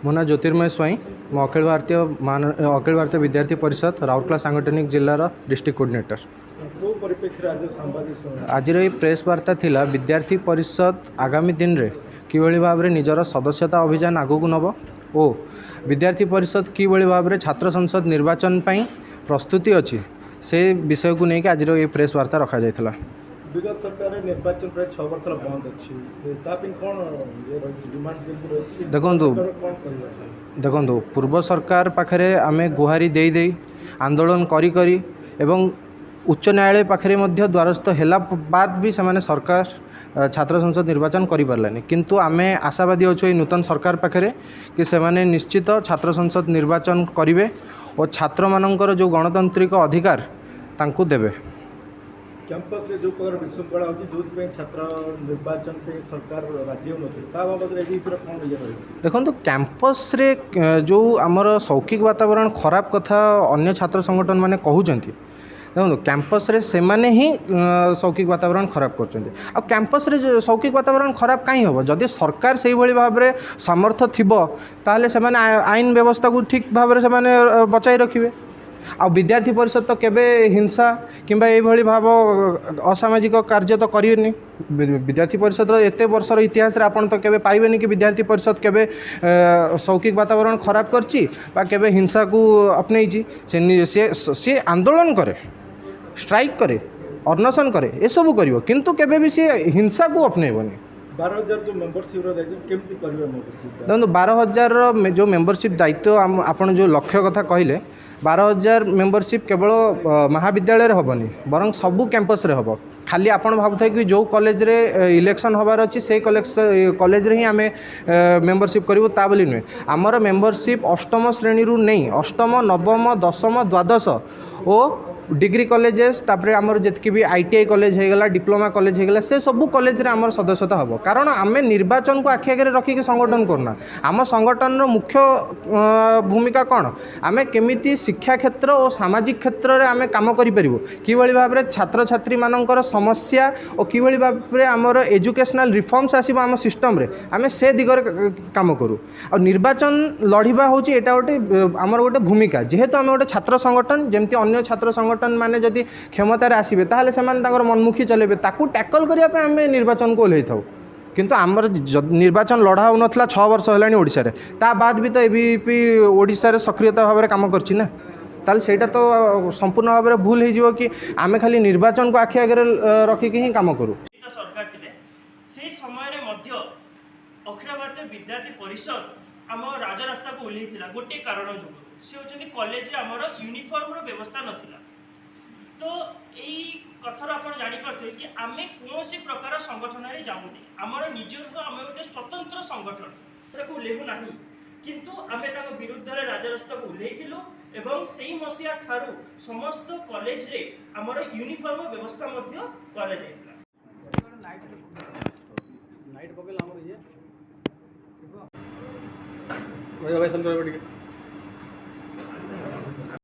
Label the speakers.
Speaker 1: ମୋ ନାଁ ଜ୍ୟୋତିର୍ମୟ ସ୍ୱାଇଁ। ମୁଁ ଅଖିଳ ଭାରତୀୟ विद्यार्थी परिषद राउरकेला सांगठनिक जिलार डिस्ट्रिक्ट कोऑर्डिनेटर। आज प्रेस वार्ता थिला विद्यार्थी परिषद आगामी दिन रे किभली भाव निजर सदस्यता अभियान आगक नब और विद्यार्थी परिषद किभली भाव छात्र संसद निर्वाचन पर प्रस्तुति अच्छी से विषय को लेकिन आज प्रेस वार्ता रखा जायथिला।
Speaker 2: विगत सरकार निर्वाचन प्राय 6 वर्ष बंद अच्छी
Speaker 1: देखो पूर्व सरकार पाखरे आमे गुहारी दे दे आंदोलन करी करी एवं उच्च न्यायालय पाखरे मध्य द्वारस्थ हैला बाद भी से सरकार छात्र संसद निर्वाचन करि पारलानी, किंतु आमे आशावादी अच्छे नूतन सरकार पाखरे कि से माने निश्चित छात्र संसद निर्वाचन करिवे और छात्र मानकर जो गणतांत्रिक अधिकार तांकू देबे।
Speaker 2: कैंपस रे जो प्रकार विशृंखला होती जो छात्र निर्वाचन पे सरकार राज्य
Speaker 1: देखो कैंपस रे जो आमर शौक्षिक वातावरण खराब कथा अन्य छात्र संगठन माने कहउचंती। देखो कैंपस रे से माने ही शौक्षिक वातावरण खराब करचंती। आ कैंपस रे शौक्षिक वातावरण खराब काई होबो जदि सरकार सेही भली भाबरे सामर्थ्य थिबो ताले से माने आईन व्यवस्था को ठीक भाबरे से माने बचाई रखिबे। आ विद्यार्थी परिषद तो केबे हिंसा किंबा एभली भाव असामाजिक कार्य तो करिवेनी। विद्यार्थी परिषद एते वर्षर इतिहास रे आपण तो केबे पाइबेनी कि विद्यार्थी परिषद केबे शौक्षिक वातावरण खराब करची बा केबे हिंसा को अपनेइची। से आंदोलन करे, स्ट्राइक करे, अनशन करे, ए सब करिवो, किंतु केबे भी से हिंसा को अपनेइबनी।
Speaker 2: 12,000 जो मेंबरशिप रो दायित्व केमती करबे मेंबरशिप?
Speaker 1: देखो 12,000 जो मेंबरशिप दायित्व आपण जो लक्ष्य कथा कहले 12,000 मेंबरशिप केवल महाविद्यालय रे होबनी बरं सबू कैंपस रे होबो। खाली आपण भाबुथाय कि जो कॉलेज रे इलेक्शन होबार अछि से कॉलेज रे ही आमे मेंबरशिप करिवो ता बोली नुहे। आमर मेंबरशिप अष्टम श्रेणी रु नहीं अष्टम नवम दशम द्वादश और डिग्री कॉलेजेस तापरे आमर जेतकी भी ITI कॉलेज होगला डिप्लोमा कॉलेज होगला से सबू कॉलेज रे आमर सदस्यता हम। कारण आमे निर्वाचन को आखि आगे रखिक संगठन करना। आम संगठन मुख्य भूमिका कौन आमे केमिति शिक्षा क्षेत्र और सामाजिक क्षेत्र में आमे काम करि परिबो, किभली भाव रे छात्र छात्री मानकर समस्या और किभली भाव रे आमर एजुकेशनल रिफॉर्म्स आसीबो आम सिस्टम रे आमे से दिगरे काम करू। और निर्वाचन लड़िबा होची एटा गोटे आमर गोटे भूमिका। जेहेतु आमे गोटे छात्र संगठन जेमति अन्य छात्र संगठन माने जदि क्षमतार आसीबे ताहले से माने ताकर मनमुखी चलेबे ताकू टैकल करिया पे आमे निर्वाचन को ओल्हेइ थाउ। किंतु आमर निर्वाचन लड़ा हो नथला 6 वर्ष होलानी ओडिसा रे, ता बाद भी तो एबीपी ओडिसा रे सक्रियता भाव काम करछि ना। ताल सेटा तो संपूर्ण भाव में भूल हो कि आमे खाली निर्वाचन को आखि आगे रखिक ही काम करू।
Speaker 3: सरकार थिले से समय रे मध्य अखिल भारतीय विद्यार्थी परिषद आम राजरास्ता को ओल्हेइथिला गोटे कारण जो से होचनी कॉलेज रे आमर यूनिफॉर्म रो व्यवस्था नथिला। तो यही कथार आप जापर कि आम कौन प्रकार संगठन में जाऊनी आमर निजर आम गोटे स्वतंत्र संगठन ओल्हेबू ना, किंतु आम विरुद्ध राजरास्ता को ओल्हेइलु एवं सही मसीहा ठारू समस्त कॉलेज रे आमर यूनिफॉर्म व्यवस्था करा
Speaker 1: जायतिला।